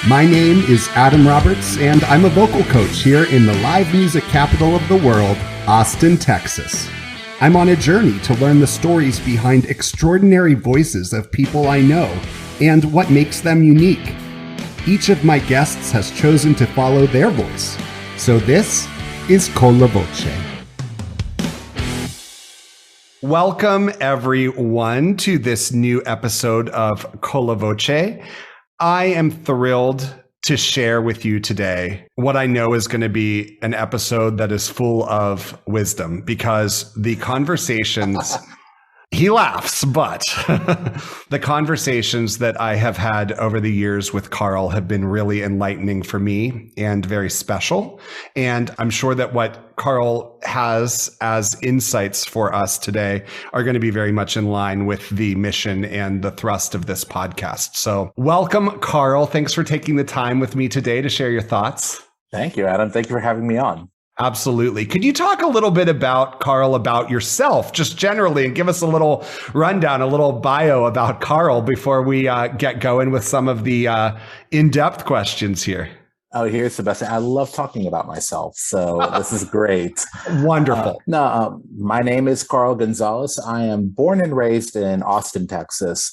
My name is Adam Roberts, and I'm a vocal coach here in the live music capital of the world, Austin, Texas. I'm on a journey to learn the stories behind extraordinary voices of people I know and what makes them unique. Each of my guests has chosen to follow their voice. So this is Con la Voce. Welcome, everyone, to this new episode of Con la Voce. I am thrilled to share with you today what I know is going to be an episode that is full of wisdom, because the conversations, he laughs, but the conversations that I have had over the years with Carl have been really enlightening for me and very special. And I'm sure that what Carl has as insights for us today are going to be very much in line with the mission and the thrust of this podcast. So welcome, Carl. Thanks for taking the time with me today to share your thoughts. Thank you, Adam. Thank you for having me on. Absolutely. Could you talk a little bit about, Carl, about yourself, just generally, and give us a little rundown, a little bio about Carl before we get going with some of the in-depth questions here? Oh, here's the best thing. I love talking about myself, so this is great. Wonderful. My name is Carl Gonzales. I am born and raised in Austin, Texas.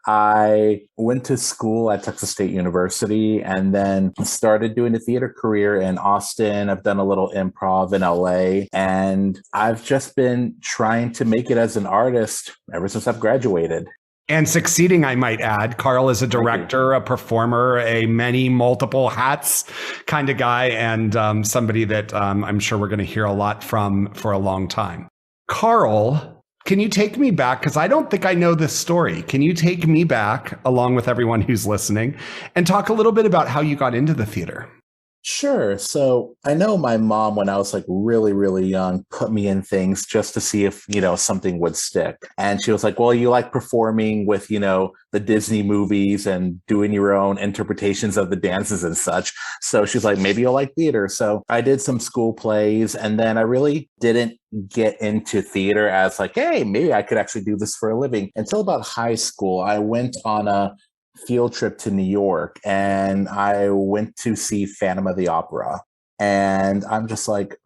I went to school at Texas State University and then started doing a theater career in Austin. I've done a little improv in LA, and I've just been trying to make it as an artist ever since I've graduated. And succeeding, I might add. Carl is a director, a performer, a multiple hats kind of guy, and somebody that I'm sure we're going to hear a lot from for a long time. Carl, can you take me back? Because I don't think I know this story. Can you take me back, along with everyone who's listening, and talk a little bit about how you got into the theater? Sure. So I know my mom, when I was like really, really young, put me in things just to see if, something would stick. And she was like, well, you like performing with, the Disney movies and doing your own interpretations of the dances and such. So she's like, maybe you'll like theater. So I did some school plays, and then I really didn't get into theater as like, hey, maybe I could actually do this for a living until about high school. I went on a field trip to New York, and I went to see Phantom of the Opera, and I'm just like,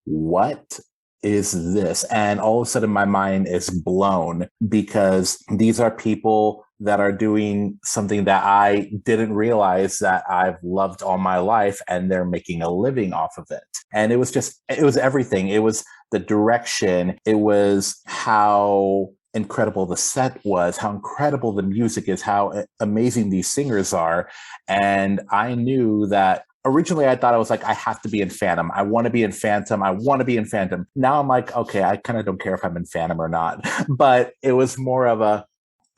what is this? And all of a sudden my mind is blown, because these are people that are doing something that I didn't realize that I've loved all my life, and they're making a living off of it. And it was everything. It was the direction. It was how incredible the set was, how incredible the music is, how amazing these singers are. And I knew that originally I thought I was like, I have to be in Phantom. I want to be in Phantom. I want to be in Phantom. Now I'm like, okay, I kind of don't care if I'm in Phantom or not. But it was more of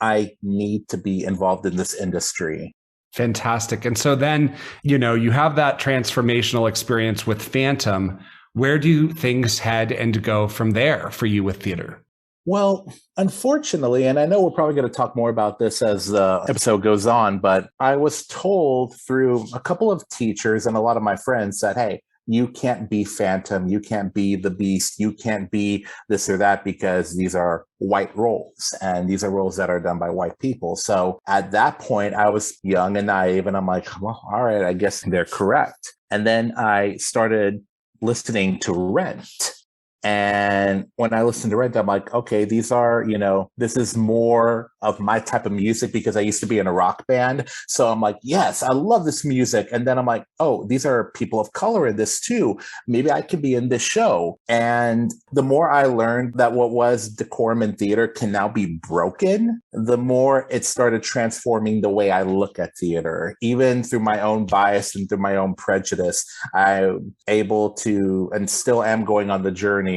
I need to be involved in this industry. Fantastic. And so then, you have that transformational experience with Phantom. Where do things head and go from there for you with theater? Well, unfortunately, and I know we're probably going to talk more about this as the episode goes on, but I was told through a couple of teachers and a lot of my friends that, hey, you can't be Phantom, you can't be the Beast, you can't be this or that, because these are white roles, and these are roles that are done by white people. So at that point, I was young and naive, and I'm like, well, all right, I guess they're correct. And then I started listening to Rent. And when I listened to Rent, I'm like, okay, these are, this is more of my type of music, because I used to be in a rock band. So I'm like, yes, I love this music. And then I'm like, oh, these are people of color in this too. Maybe I could be in this show. And the more I learned that what was decorum in theater can now be broken, the more it started transforming the way I look at theater. Even through my own bias and through my own prejudice, I'm able to, and still am going on the journey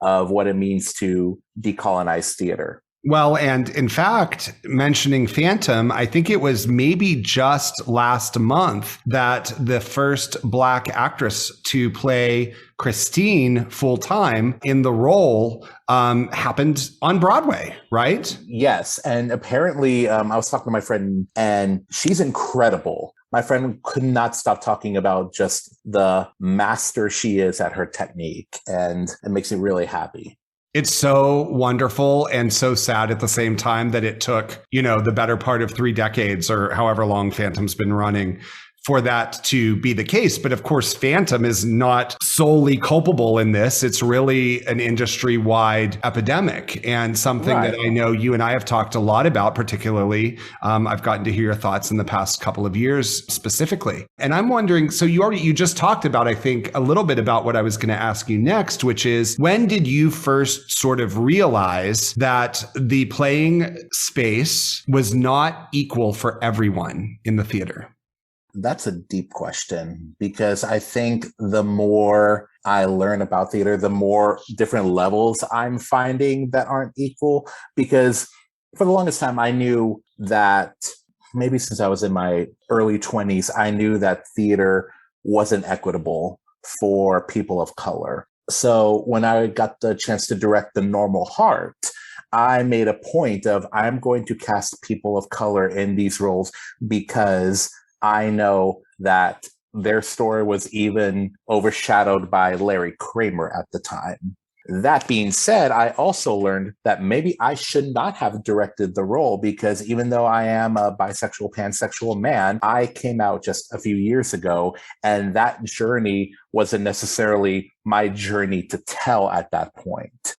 of what it means to decolonize theater. Well, and in fact, mentioning Phantom, I think it was maybe just last month that the first Black actress to play Christine full time in the role happened on Broadway, right? Yes. And apparently, I was talking to my friend, and she's incredible. My friend could not stop talking about just the master she is at her technique, and it makes me really happy. It's so wonderful and so sad at the same time that it took, the better part of 3 decades or however long Phantom's been running for that to be the case. But of course, Phantom is not solely culpable in this. It's really an industry-wide epidemic, and something that I know you and I have talked a lot about, particularly. I've gotten to hear your thoughts in the past couple of years specifically. And I'm wondering, so you just talked about, I think, a little bit about what I was going to ask you next, which is, when did you first sort of realize that the playing space was not equal for everyone in the theater? That's a deep question, because I think the more I learn about theater, the more different levels I'm finding that aren't equal. Because for the longest time, I knew that, maybe since I was in my early 20s, I knew that theater wasn't equitable for people of color. So when I got the chance to direct The Normal Heart, I made a point of, I'm going to cast people of color in these roles because I know that their story was even overshadowed by Larry Kramer at the time. That being said, I also learned that maybe I should not have directed the role, because even though I am a bisexual, pansexual man, I came out just a few years ago, and that journey wasn't necessarily my journey to tell at that point.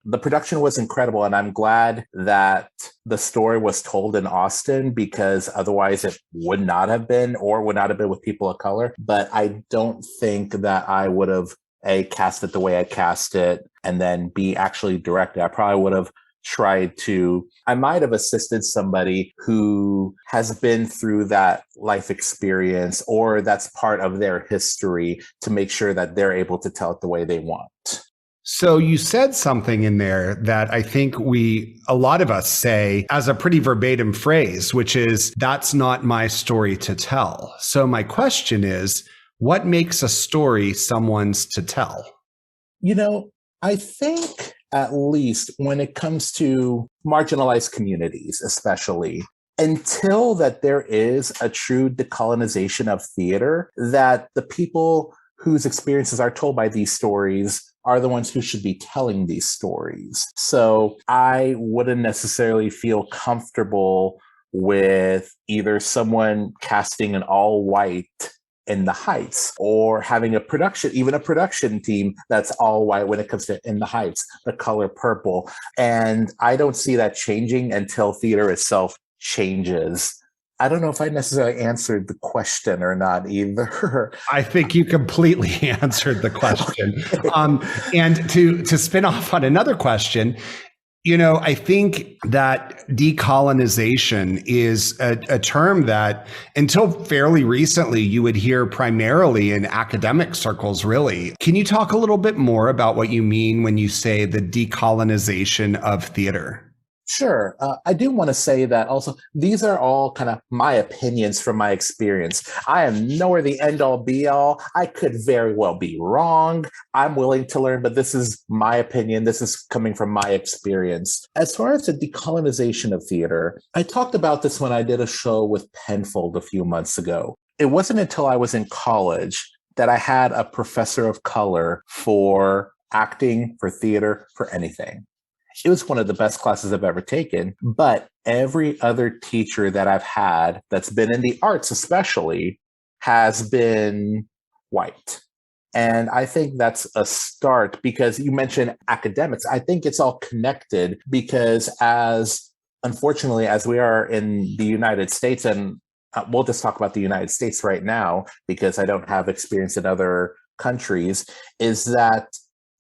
The production was incredible, and I'm glad that the story was told in Austin, because otherwise it would not have been, or would not have been with people of color. But I don't think that I would have cast it the way I cast it, and then B, actually directed. I probably would have I might have assisted somebody who has been through that life experience, or that's part of their history, to make sure that they're able to tell it the way they want. So you said something in there that I think a lot of us say as a pretty verbatim phrase, which is, that's not my story to tell. So my question is, what makes a story someone's to tell? I think, at least when it comes to marginalized communities, especially, until that there is a true decolonization of theater, that the people whose experiences are told by these stories are the ones who should be telling these stories. So I wouldn't necessarily feel comfortable with either someone casting an all-white In the Heights, or having even a production team that's all white when it comes to In the Heights, the color purple. And I don't see that changing until theater itself changes. I don't know if I necessarily answered the question or not either. I think you completely answered the question. And to spin off on another question, I think that decolonization is a term that, until fairly recently, you would hear primarily in academic circles, really. Can you talk a little bit more about what you mean when you say the decolonization of theater? Sure. I do want to say that also, these are all kind of my opinions from my experience. I am nowhere the end all be all. I could very well be wrong. I'm willing to learn, but this is my opinion. This is coming from my experience. As far as the decolonization of theater, I talked about this when I did a show with Penfold a few months ago. It wasn't until I was in college that I had a professor of color for acting, for theater, for anything. It was one of the best classes I've ever taken, but every other teacher that I've had that's been in the arts especially has been white. And I think that's a start, because you mentioned academics. I think it's all connected, because unfortunately, as we are in the United States, and we'll just talk about the United States right now, because I don't have experience in other countries, is that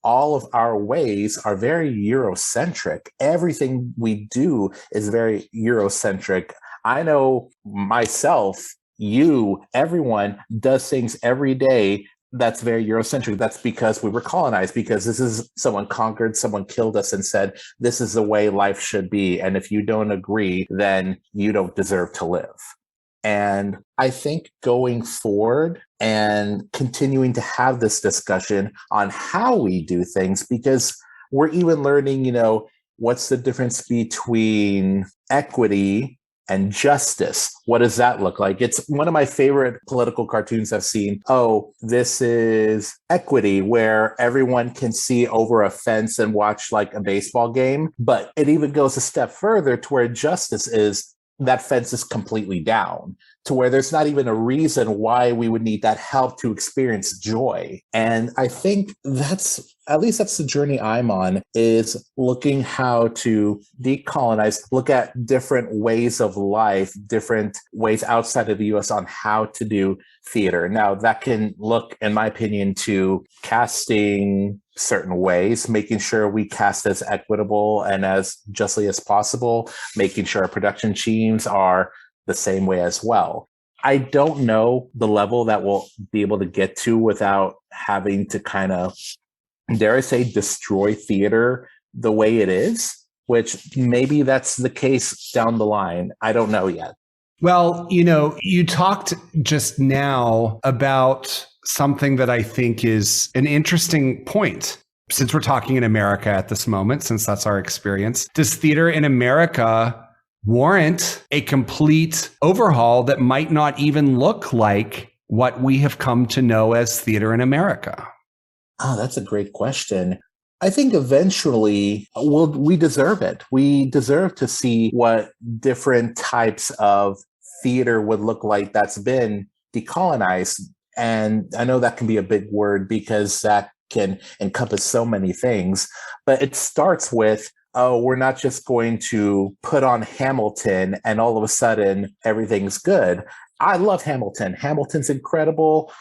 all of our ways are very Eurocentric. Everything we do is very Eurocentric. I know myself, everyone does things every day that's very Eurocentric. That's because we were colonized, because someone conquered, someone killed us and said, this is the way life should be. And if you don't agree, then you don't deserve to live. And I think going forward and continuing to have this discussion on how we do things, because we're even learning, what's the difference between equity and justice? What does that look like? It's one of my favorite political cartoons I've seen. Oh, this is equity, where everyone can see over a fence and watch like a baseball game. But it even goes a step further to where justice is that fence is completely down to where there's not even a reason why we would need that help to experience joy. And I think at least that's the journey I'm on, is looking how to decolonize, look at different ways of life, different ways outside of the US on how to do theater. Now, that can look, in my opinion, to casting certain ways, making sure we cast as equitable and as justly as possible, making sure our production teams are the same way as well. I don't know the level that we'll be able to get to without having to kind of, dare I say, destroy theater the way it is, which maybe that's the case down the line. I don't know yet. Well, you talked just now about something that I think is an interesting point. Since we're talking in America at this moment, since that's our experience, does theater in America warrant a complete overhaul that might not even look like what we have come to know as theater in America? Oh, that's a great question. I think eventually we deserve it. We deserve to see what different types of theater would look like that's been decolonized. And I know that can be a big word because that can encompass so many things, but it starts with, oh, we're not just going to put on Hamilton and all of a sudden everything's good. I love Hamilton. Hamilton's incredible.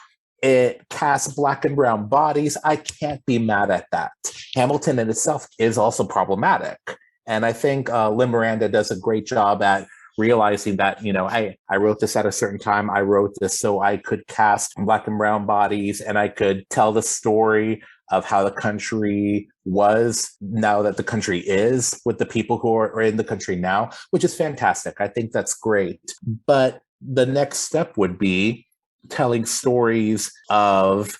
It casts black and brown bodies. I can't be mad at that. Hamilton in itself is also problematic. And I think Lin-Miranda does a great job at realizing that, I wrote this at a certain time. I wrote this so I could cast black and brown bodies and I could tell the story of how the country was now that the country is with the people who are in the country now, which is fantastic. I think that's great. But the next step would be telling stories of,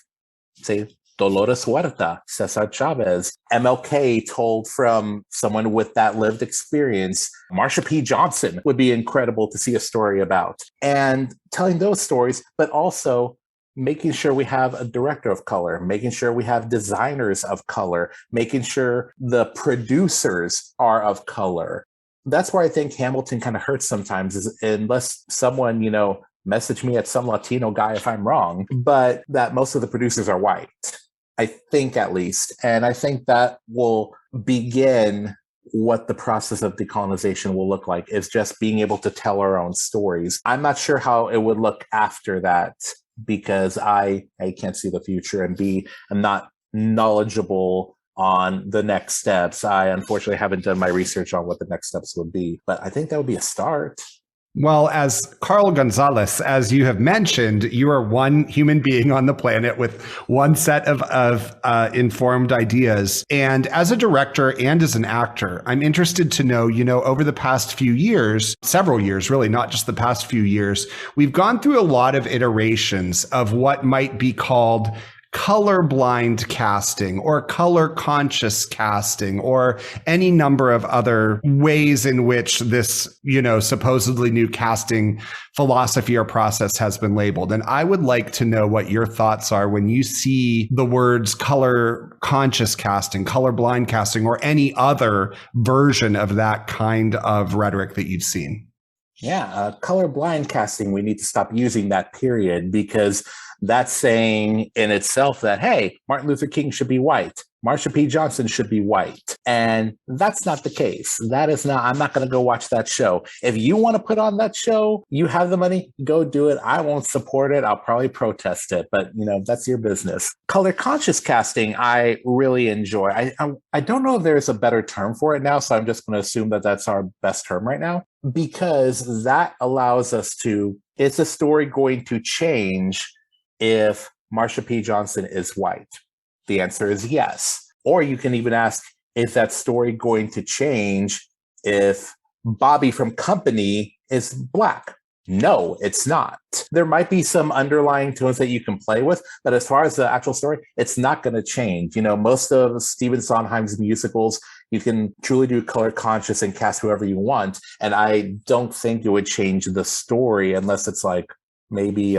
say, Dolores Huerta, Cesar Chavez, MLK told from someone with that lived experience. Marsha P. Johnson would be incredible to see a story about. And telling those stories, but also making sure we have a director of color, making sure we have designers of color, making sure the producers are of color. That's where I think Hamilton kind of hurts sometimes, is unless someone, message me at some Latino guy if I'm wrong, but that most of the producers are white. I think, at least. And I think that will begin what the process of decolonization will look like, is just being able to tell our own stories. I'm not sure how it would look after that, because I can't see the future, and I'm not knowledgeable on the next steps. I unfortunately haven't done my research on what the next steps would be, but I think that would be a start. Well, as Carl Gonzales, as you have mentioned, you are one human being on the planet with one set of informed ideas. And as a director and as an actor, I'm interested to know, over the past few years, several years, really, not just the past few years, we've gone through a lot of iterations of what might be called colorblind casting or color conscious casting, or any number of other ways in which this, supposedly new casting philosophy or process has been labeled. And I would like to know what your thoughts are when you see the words color conscious casting, colorblind casting, or any other version of that kind of rhetoric that you've seen. Yeah, colorblind casting, we need to stop using that, period, because that's saying in itself that, hey, Martin Luther King should be white, Marsha P. Johnson should be white. And that's not the case. That is not, I'm not going to go watch that show. If you want to put on that show, you have the money, go do it. I won't support it. I'll probably protest it, but that's your business. Color conscious casting, I really enjoy. I don't know if there's a better term for it now, so I'm just going to assume that that's our best term right now, because that allows us to, is the story going to change if Marsha P. Johnson is white? The answer is yes. Or you can even ask, is that story going to change if Bobby from Company is black? No, it's not. There might be some underlying tones that you can play with, but as far as the actual story, it's not going to change. Most of Stephen Sondheim's musicals, you can truly do color conscious and cast whoever you want. And I don't think it would change the story unless it's like maybe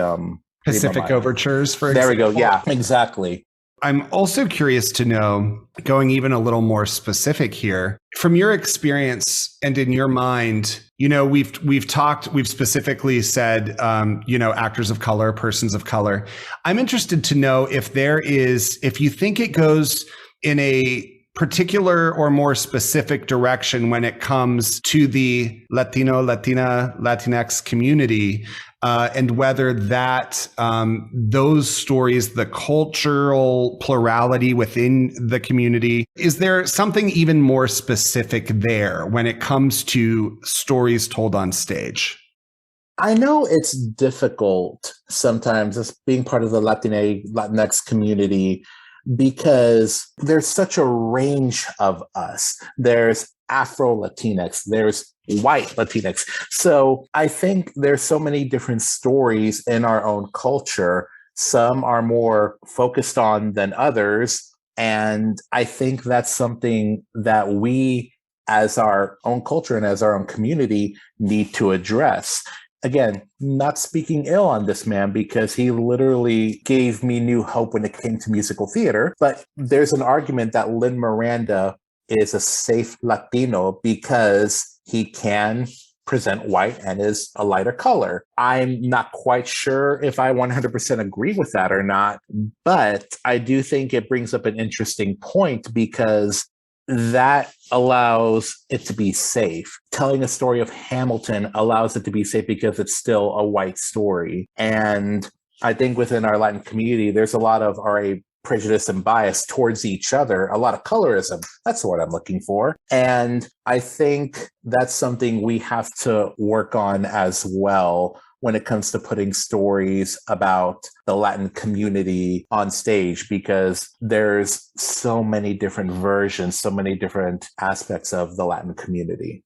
Pacific Overtures, for example. There we go. Yeah, exactly. I'm also curious to know, going even a little more specific here, from your experience and in your mind, we've specifically said, actors of color, persons of color. I'm interested to know if you think it goes in a particular or more specific direction when it comes to the Latino, Latina, Latinx community, and whether that those stories, the cultural plurality within the community, is there something even more specific there when it comes to stories told on stage? I know it's difficult sometimes as being part of the Latinx community because there's such a range of us. There's Afro Latinx, there's white Latinx. So I think there's so many different stories in our own culture. Some are more focused on than others. And I think that's something that we, as our own culture and as our own community, need to address. Again, not speaking ill on this man because he literally gave me new hope when it came to musical theater. But there's an argument that Lin Miranda is a safe Latino because he can present white and is a lighter color. I'm not quite sure if I 100% agree with that or not, but I do think it brings up an interesting point because that allows it to be safe. Telling a story of Hamilton allows it to be safe because it's still a white story. And I think within our Latin community, there's a lot of RA prejudice and bias towards each other, a lot of colorism. That's what I'm looking for. And I think that's something we have to work on as well when it comes to putting stories about the Latin community on stage, because there's so many different versions, so many different aspects of the Latin community.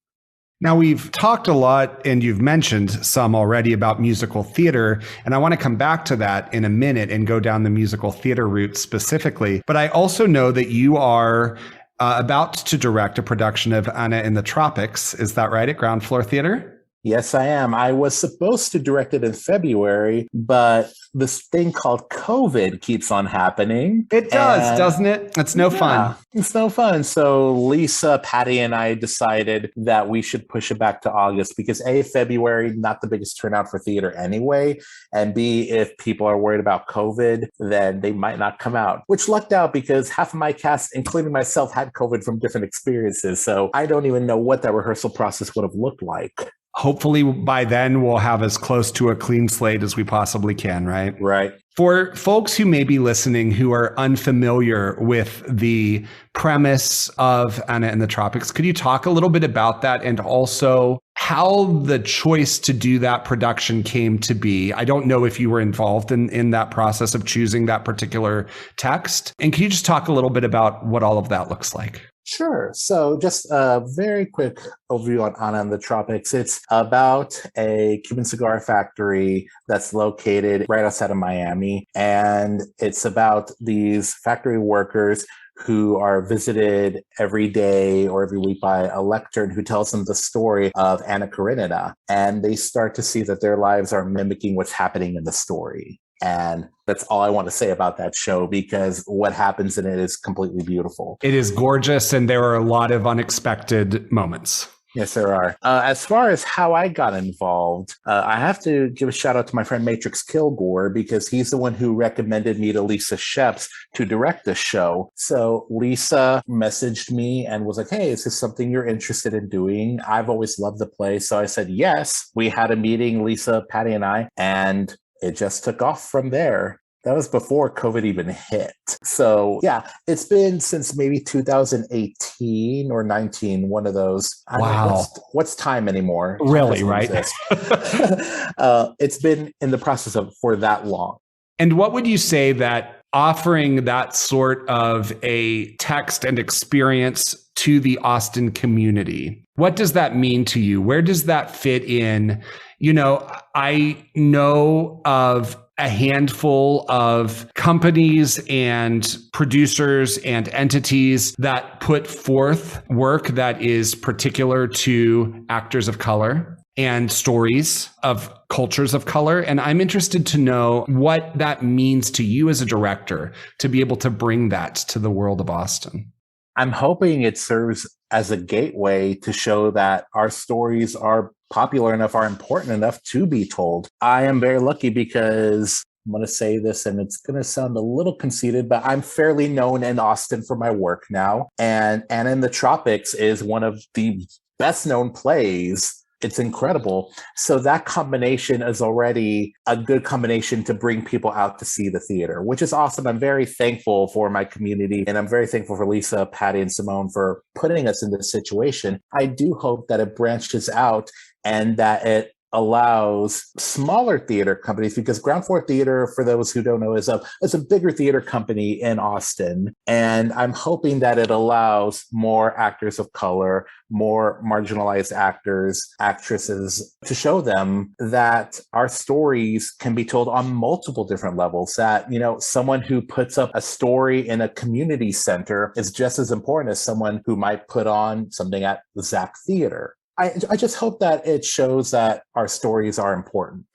Now, we've talked a lot, and you've mentioned some already about musical theater, and I want to come back to that in a minute and go down the musical theater route specifically. But I also know that you are about to direct a production of Anna in the Tropics. Is that right, at Ground Floor Theater? Yes, I am. I was supposed to direct it in February, but this thing called COVID keeps on happening. It does, doesn't it? It's no fun. It's no fun. So Lisa, Patty, and I decided that we should push it back to August because A, February, not the biggest turnout for theater anyway. And B, if people are worried about COVID, then they might not come out, which lucked out because half of my cast, including myself, had COVID from different experiences. So I don't even know what that rehearsal process would have looked like. Hopefully by then we'll have as close to a clean slate as we possibly can, right? Right. For folks who may be listening who are unfamiliar with the premise of Anna in the Tropics, could you talk a little bit about that and also how the choice to do that production came to be? I don't know if you were involved in that process of choosing that particular text. And can you just talk a little bit about what all of that looks like? Sure. So just a very quick overview on Anna in the Tropics. It's about a Cuban cigar factory that's located right outside of Miami. And it's about these factory workers who are visited every day or every week by a lectern who tells them the story of Anna Karenina. And they start to see that their lives are mimicking what's happening in the story. And that's all I want to say about that show because what happens in it is completely beautiful. It is gorgeous, and there are a lot of unexpected moments. Yes, there are. As far as how I got involved, I have to give a shout out to my friend Matrix Kilgore because he's the one who recommended me to Lisa Sheps to direct the show. So Lisa messaged me and was like, hey, is this something you're interested in doing? I've always loved the play. So I said, yes. We had a meeting, Lisa, Patty, and I, and it just took off from there. That was before COVID even hit. So yeah, it's been since maybe 2018 or 19, one of those. Wow. What's time anymore? Really, right? It's been in the process of for that long. And what would you say that offering that sort of a text and experience to the Austin community, what does that mean to you? Where does that fit in? You know, I know of a handful of companies and producers and entities that put forth work that is particular to actors of color. and stories of cultures of color. And I'm interested to know what that means to you as a director to be able to bring that to the world of Austin. I'm hoping it serves as a gateway to show that our stories are popular enough, are important enough to be told. I am very lucky because I'm going to say this and it's going to sound a little conceited, but I'm fairly known in Austin for my work now. And Anna in the Tropics is one of the best known plays. It's incredible. So that combination is already a good combination to bring people out to see the theater, which is awesome. I'm very thankful for my community, and I'm very thankful for Lisa, Patty, and Simone for putting us in this situation. I do hope that it branches out and that it allows smaller theater companies, because Ground Floor Theater, for those who don't know, is a bigger theater company in Austin. And I'm hoping that it allows more actors of color, more marginalized actors, actresses, to show them that our stories can be told on multiple different levels, that, someone who puts up a story in a community center is just as important as someone who might put on something at the Zach Theater. I just hope that it shows that our stories are important.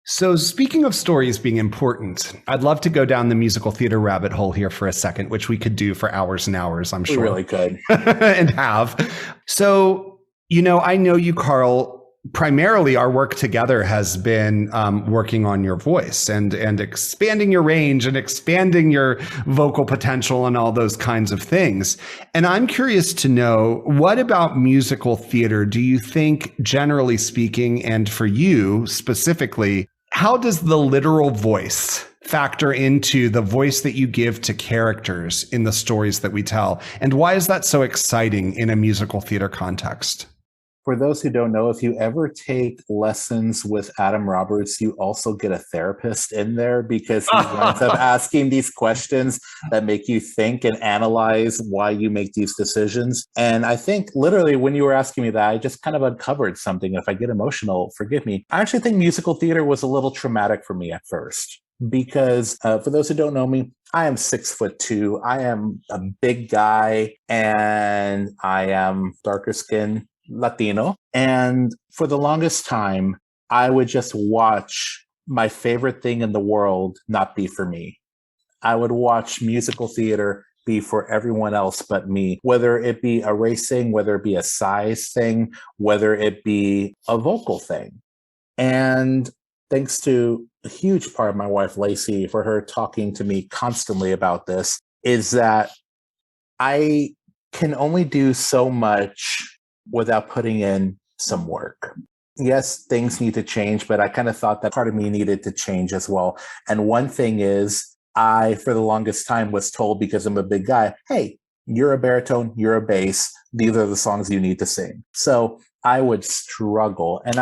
So speaking of stories being important, I'd love to go down the musical theater rabbit hole here for a second, which we could do for hours and hours, I'm sure. We really could. And have. So, I know you, Carl. Primarily, our work together has been working on your voice and expanding your range and expanding your vocal potential and all those kinds of things. And I'm curious to know, what about musical theater do you think, generally speaking, and for you specifically, how does the literal voice factor into the voice that you give to characters in the stories that we tell? And why is that so exciting in a musical theater context? For those who don't know, if you ever take lessons with Adam Roberts, you also get a therapist in there, because he winds up asking these questions that make you think and analyze why you make these decisions. And I think literally when you were asking me that, I just kind of uncovered something. If I get emotional, forgive me. I actually think musical theater was a little traumatic for me at first, because for those who don't know me, I am 6'2". I am a big guy, and I am darker skinned, Latino. And for the longest time, I would just watch my favorite thing in the world not be for me. I would watch musical theater be for everyone else but me, whether it be a race thing, whether it be a size thing, whether it be a vocal thing. And thanks to a huge part of my wife, Lacey, for her talking to me constantly about this, is that I can only do so much without putting in some work. Yes, things need to change, but I kind of thought that part of me needed to change as well. And one thing is, I, for the longest time, was told, because I'm a big guy, hey, you're a baritone, you're a bass, these are the songs you need to sing. So I would struggle, and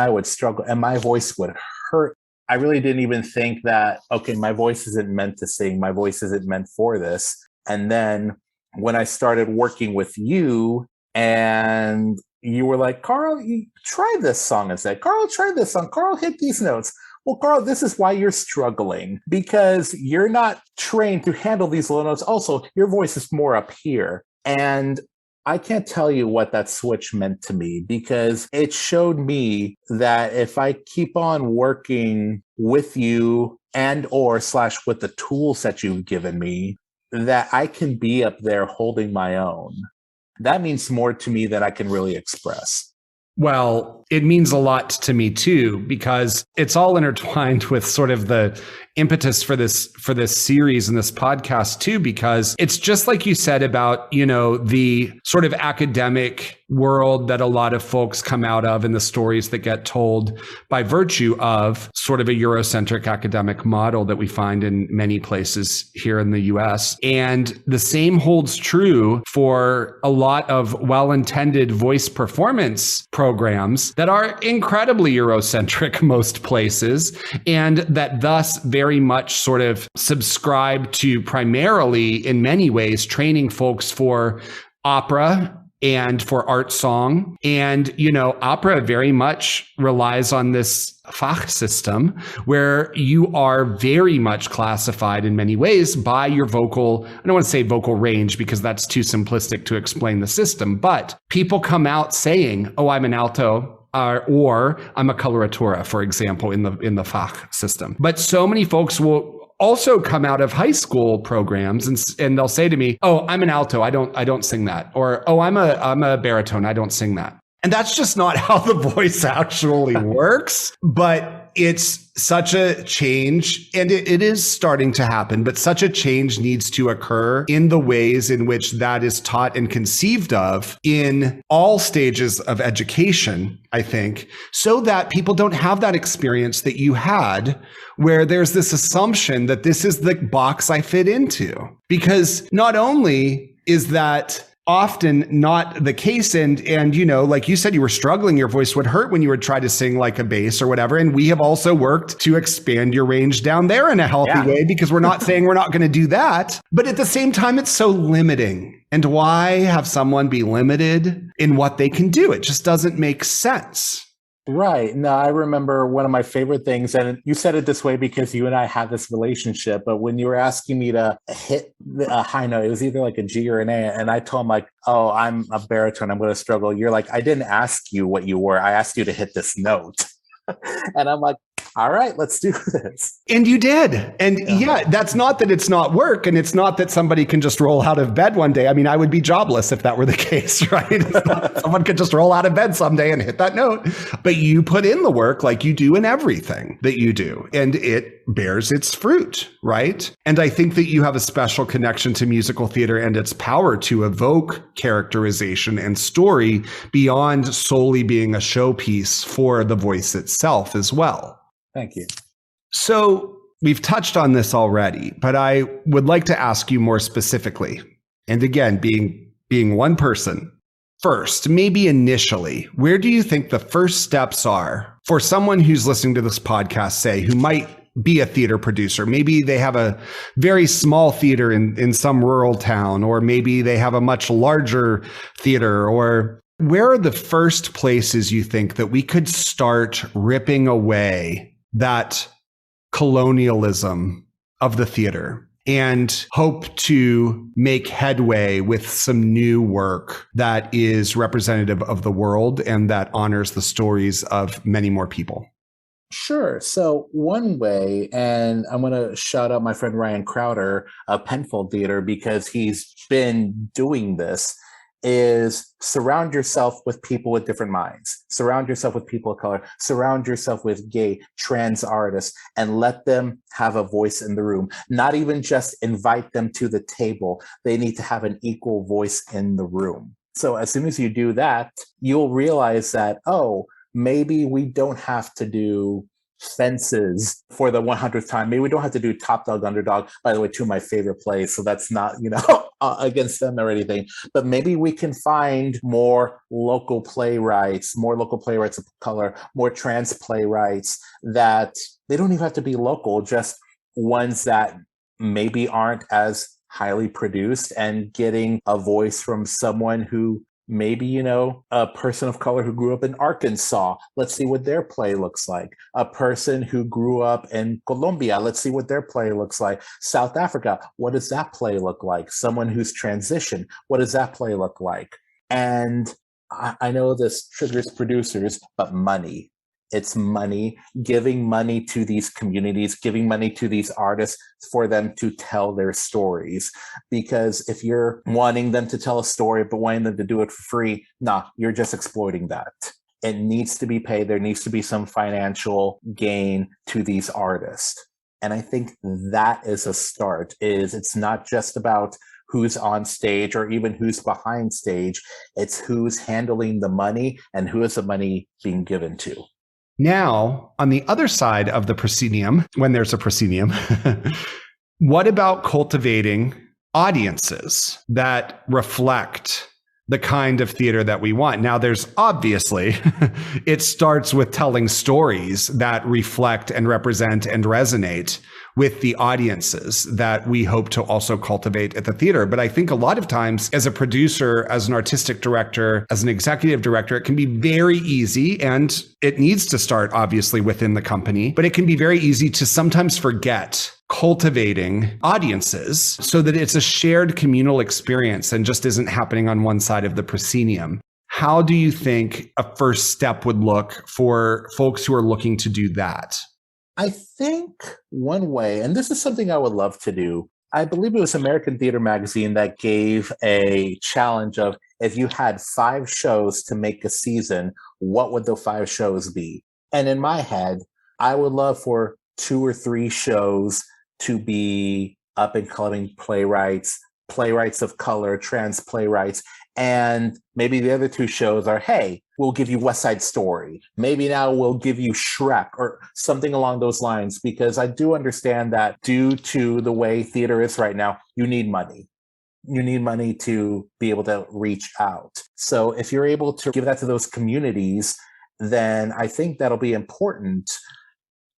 my voice would hurt. I really didn't even think that, okay, my voice isn't meant to sing, my voice isn't meant for this. And then when I started working with you, and you were like, Carl, you try this song instead. Carl, try this song. Carl, hit these notes. Well, Carl, this is why you're struggling, because you're not trained to handle these low notes. Also, your voice is more up here. And I can't tell you what that switch meant to me, because it showed me that if I keep on working with you and or / with the tools that you've given me, that I can be up there holding my own. That means more to me than I can really express. Well, it means a lot to me too, because it's all intertwined with sort of the impetus for this series and this podcast too, because it's just like you said about, the sort of academic world that a lot of folks come out of and the stories that get told by virtue of sort of a Eurocentric academic model that we find in many places here in the US. And the same holds true for a lot of well-intended voice performance programs that are incredibly Eurocentric most places, and that thus very much sort of subscribe to primarily, in many ways, training folks for opera and for art song. And, opera very much relies on this Fach system where you are very much classified in many ways by your vocal, I don't want to say vocal range because that's too simplistic to explain the system, but people come out saying, oh, I'm an alto, or I'm a coloratura, for example, in the Fach system. But so many folks will also come out of high school programs and they'll say to me, "Oh, I'm an alto. I don't sing that." Or, "Oh, I'm a baritone. I don't sing that." And that's just not how the voice actually works. But it's such a change, and it is starting to happen, but such a change needs to occur in the ways in which that is taught and conceived of in all stages of education, I think, so that people don't have that experience that you had where there's this assumption that this is the box I fit into. Because not only is that often not the case. And, like you said, you were struggling, your voice would hurt when you would try to sing like a bass or whatever. And we have also worked to expand your range down there in a healthy way, because we're not saying we're not going to do that. But at the same time, it's so limiting. And why have someone be limited in what they can do? It just doesn't make sense. Right. No, I remember one of my favorite things, and you said it this way because you and I had this relationship, but when you were asking me to hit a high note, it was either like a G or an A, and I told him like, "Oh, I'm a baritone, I'm going to struggle." You're like, "I didn't ask you what you were. I asked you to hit this note." And I'm like, "All right, let's do this." And you did. And that's not that it's not work. And it's not that somebody can just roll out of bed one day. I mean, I would be jobless if that were the case, right? It's not that someone could just roll out of bed someday and hit that note. But you put in the work like you do in everything that you do. And it bears its fruit, right? And I think that you have a special connection to musical theater and its power to evoke characterization and story beyond solely being a showpiece for the voice itself as well. Thank you. So we've touched on this already, but I would like to ask you more specifically. And again, being one person, first, maybe initially, where do you think the first steps are for someone who's listening to this podcast, say, who might be a theater producer? Maybe they have a very small theater in some rural town, or maybe they have a much larger theater, or where are the first places you think that we could start ripping away that colonialism of the theater and hope to make headway with some new work that is representative of the world and that honors the stories of many more people? Sure. So one way, and I'm going to shout out my friend Ryan Crowder of Penfold Theater, because he's been doing this, is surround yourself with people with different minds. Surround yourself with people of color. Surround yourself with gay, trans artists, and let them have a voice in the room. Not even just invite them to the table. They need to have an equal voice in the room. So as soon as you do that, you'll realize that, oh, maybe we don't have to do Fences for the 100th time. Maybe we don't have to do Top Dog, Underdog. By the way, two of my favorite plays, so that's not, against them or anything. But maybe we can find more local playwrights of color, more trans playwrights that they don't even have to be local, just ones that maybe aren't as highly produced, and getting a voice from someone who maybe, a person of color who grew up in Arkansas. Let's see what their play looks like. A person who grew up in Colombia. Let's see what their play looks like. South Africa. What does that play look like? Someone who's transitioned. What does that play look like? And I know this triggers producers, but money. It's money, giving money to these communities, giving money to these artists for them to tell their stories. Because if you're wanting them to tell a story, but wanting them to do it for free, you're just exploiting that. It needs to be paid. There needs to be some financial gain to these artists. And I think that is a start. It's not just about who's on stage or even who's behind stage. It's who's handling the money and who is the money being given to. Now, on the other side of the proscenium, when there's a proscenium, what about cultivating audiences that reflect the kind of theater that we want? Now, there's obviously, it starts with telling stories that reflect and represent and resonate with the audiences that we hope to also cultivate at the theater. But I think a lot of times as a producer, as an artistic director, as an executive director, it can be very easy, and it needs to start obviously within the company, but it can be very easy to sometimes forget cultivating audiences so that it's a shared communal experience and just isn't happening on one side of the proscenium. how do you think a first step would look for folks who are looking to do that? I think one way, and this is something I would love to do, I believe it was American Theater Magazine that gave a challenge of if you had 5 shows to make a season, what would the 5 shows be? And in my head, I would love for 2 or 3 shows to be up and coming playwrights, playwrights of color, trans playwrights. And maybe the other 2 shows are, hey, we'll give you West Side Story. Maybe now we'll give you Shrek or something along those lines, because I do understand that due to the way theater is right now, you need money. You need money to be able to reach out. So if you're able to give that to those communities, then I think that'll be important.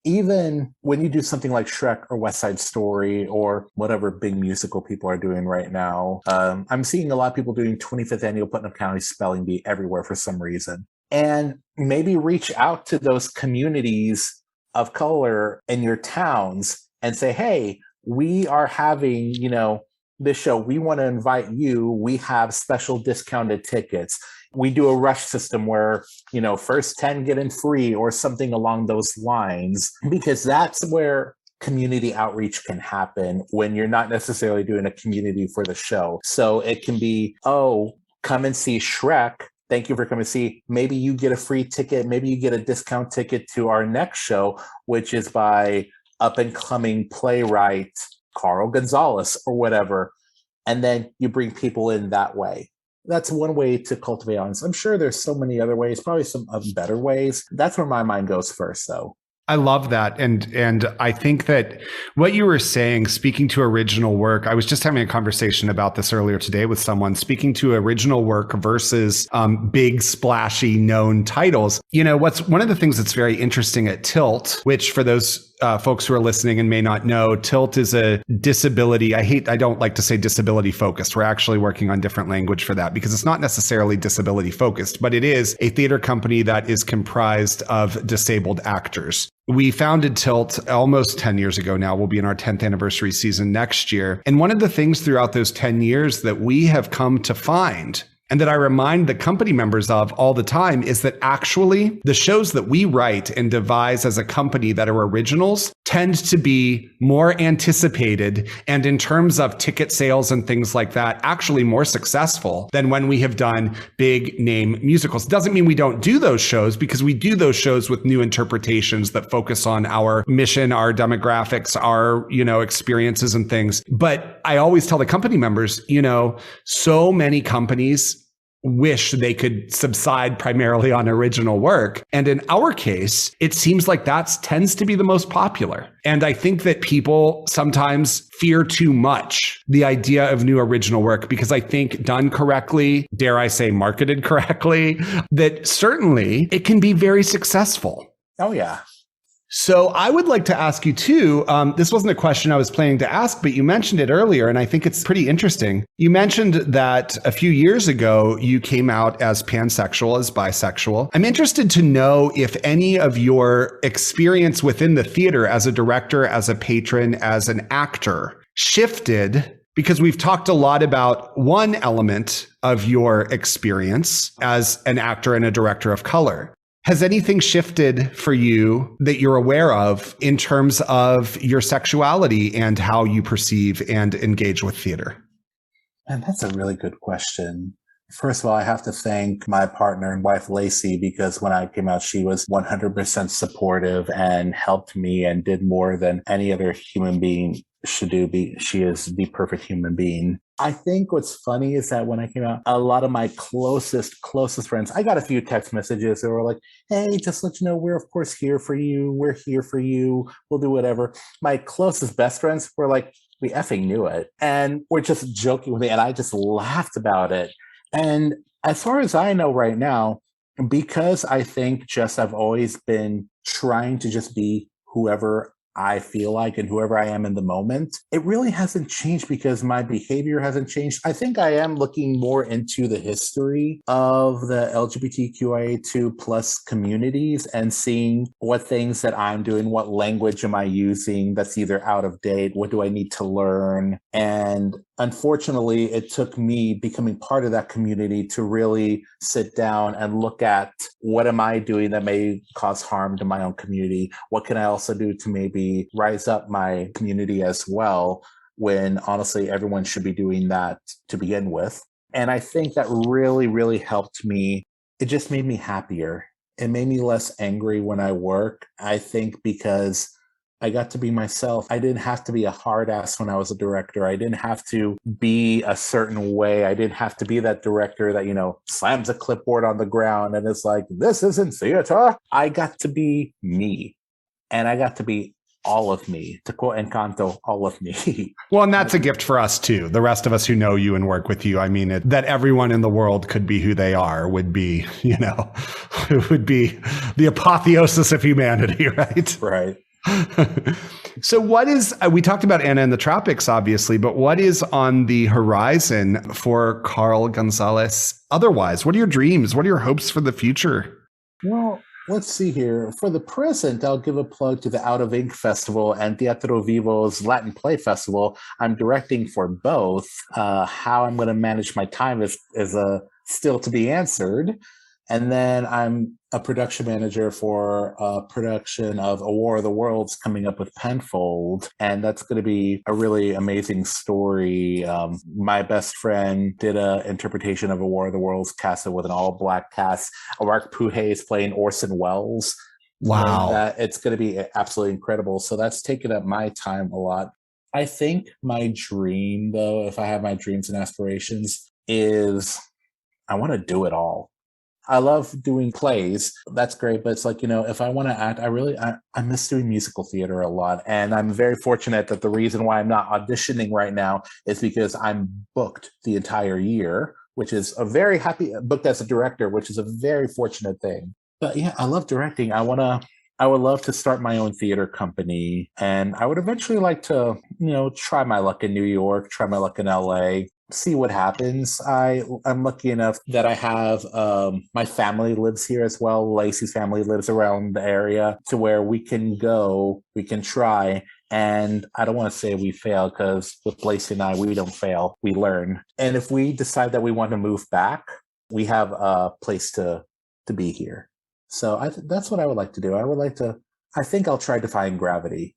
Even when you do something like Shrek or West Side Story or whatever big musical people are doing right now, I'm seeing a lot of people doing 25th Annual Putnam County Spelling Bee everywhere for some reason. And maybe reach out to those communities of color in your towns and say, hey, we are having, this show. We want to invite you. We have special discounted tickets. We do a rush system where, first 10 get in free or something along those lines, because that's where community outreach can happen when you're not necessarily doing a community for the show. So it can be, oh, come and see Shrek. Thank you for coming to see. Maybe you get a free ticket. Maybe you get a discount ticket to our next show, which is by up and coming playwright Carl Gonzales or whatever. And then you bring people in that way. That's one way to cultivate audience. I'm sure there's so many other ways, probably some better ways. That's where my mind goes first, though. I love that. And I think that what you were saying, speaking to original work, I was just having a conversation about this earlier today with someone, speaking to original work versus big, splashy, known titles. What's one of the things that's very interesting at Tilt, which for those folks who are listening and may not know, Tilt is a disability. I don't like to say disability focused. We're actually working on different language for that because it's not necessarily disability focused, but it is a theater company that is comprised of disabled actors. We founded Tilt almost 10 years ago now. We'll be in our 10th anniversary season next year. And one of the things throughout those 10 years that we have come to find, and that I remind the company members of all the time, is that actually the shows that we write and devise as a company that are originals tend to be more anticipated, and in terms of ticket sales and things like that, actually more successful than when we have done big name musicals. Doesn't mean we don't do those shows, because we do those shows with new interpretations that focus on our mission, our demographics, our, experiences and things. But I always tell the company members, so many companies wish they could subside primarily on original work. And in our case, it seems like that tends to be the most popular. And I think that people sometimes fear too much the idea of new original work, because I think done correctly, dare I say marketed correctly, that certainly it can be very successful. Oh, yeah. So I would like to ask you too, this wasn't a question I was planning to ask, but you mentioned it earlier, and I think it's pretty interesting. You mentioned that a few years ago, you came out as pansexual, as bisexual. I'm interested to know if any of your experience within the theater as a director, as a patron, as an actor shifted, because we've talked a lot about one element of your experience as an actor and a director of color. Has anything shifted for you that you're aware of in terms of your sexuality and how you perceive and engage with theater? And that's a really good question. First of all, I have to thank my partner and wife, Lacey, because when I came out, she was 100% supportive and helped me and did more than any other human being should do. She is the perfect human being. I think what's funny is that when I came out, a lot of my closest friends, I got a few text messages that were like, hey, just let you know, we're of course here for you. We're here for you. We'll do whatever. My closest best friends were like, we effing knew it. And we're just joking with me. And I just laughed about it. And as far as I know right now, because I think I've always been trying to just be whoever I feel like and whoever I am in the moment. It really hasn't changed because my behavior hasn't changed. I think I am looking more into the history of the LGBTQIA2 plus communities and seeing what things that I'm doing, what language am I using that's either out of date, what do I need to learn? And unfortunately, it took me becoming part of that community to really sit down and look at what am I doing that may cause harm to my own community? What can I also do to maybe rise up my community as well, when honestly, everyone should be doing that to begin with. And I think that really, really helped me. It just made me happier. It made me less angry when I work. I think because I got to be myself. I didn't have to be a hard ass when I was a director. I didn't have to be a certain way. I didn't have to be that director that, slams a clipboard on the ground and is like, this isn't theater. I got to be me. And I got to be all of me, to quote Encanto, all of me. Well, and that's a gift for us too. The rest of us who know you and work with you. I mean, that everyone in the world could be who they are would be, it would be the apotheosis of humanity, right? Right. So what is, we talked about Anna in the Tropics, obviously, but what is on the horizon for Carl Gonzales otherwise? What are your dreams? What are your hopes for the future? Well, let's see here. For the present, I'll give a plug to the Out of Ink Festival and Teatro Vivo's Latin Play Festival. I'm directing for both. How I'm going to manage my time is still to be answered. And then I'm a production manager for a production of A War of the Worlds coming up with Penfold. And that's going to be a really amazing story. My best friend did an interpretation of A War of the Worlds, casted with an all-black cast. Mark Puhay is playing Orson Welles. Wow. It's going to be absolutely incredible. So that's taken up my time a lot. I think my dream, though, if I have my dreams and aspirations, is I want to do it all. I love doing plays. That's great. But it's like, if I want to act, I miss doing musical theater a lot. And I'm very fortunate that the reason why I'm not auditioning right now is because I'm booked the entire year, which is a very happy, booked as a director, which is a very fortunate thing. But yeah, I love directing. I would love to start my own theater company. And I would eventually like to, try my luck in New York, try my luck in LA. See what happens. I'm lucky enough that I have my family lives here as well. Lacey's family lives around the area to where we can go, we can try. And I don't want to say we fail because with Lacey and I, we don't fail, we learn. And if we decide that we want to move back, we have a place to be here. So that's what I would like to do. I think I'll try defying gravity,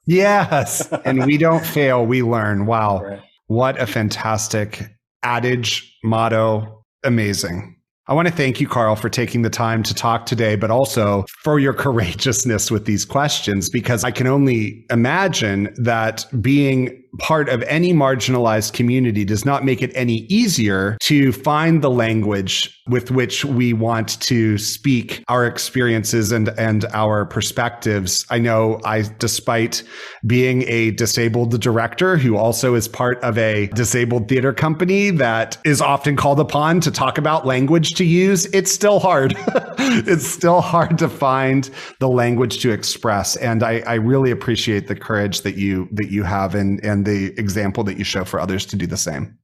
Yes. And we don't fail, we learn. Wow. Right. What a fantastic adage, motto. Amazing. I want to thank you, Carl, for taking the time to talk today, but also for your courageousness with these questions, because I can only imagine that being part of any marginalized community does not make it any easier to find the language with which we want to speak our experiences and our perspectives. I know despite being a disabled director who also is part of a disabled theater company that is often called upon to talk about language to use, it's still hard. It's still hard to find the language to express. And I really appreciate the courage that you have and the example that you show for others to do the same.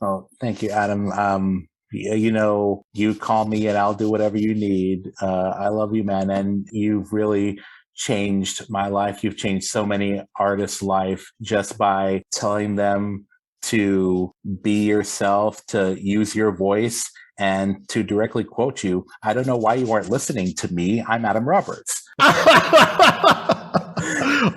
Oh, thank you, Adam. You call me and I'll do whatever you need. I love you, man. And you've really changed my life. You've changed so many artists' life just by telling them to be yourself, to use your voice, and to directly quote you. I don't know why you weren't listening to me. I'm Adam Roberts.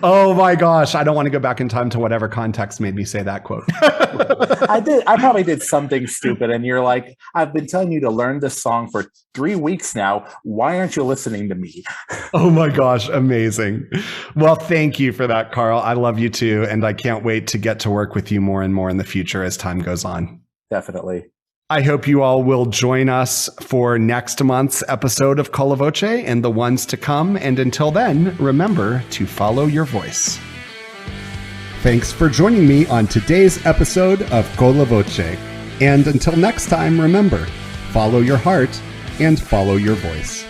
Oh my gosh. I don't want to go back in time to whatever context made me say that quote. I probably did something stupid. And you're like, I've been telling you to learn this song for 3 weeks now. Why aren't you listening to me? Oh my gosh. Amazing. Well, thank you for that, Carl. I love you too. And I can't wait to get to work with you more and more in the future as time goes on. Definitely. I hope you all will join us for next month's episode of Con la Voce and the ones to come. And until then, remember to follow your voice. Thanks for joining me on today's episode of Con la Voce. And until next time, remember, follow your heart and follow your voice.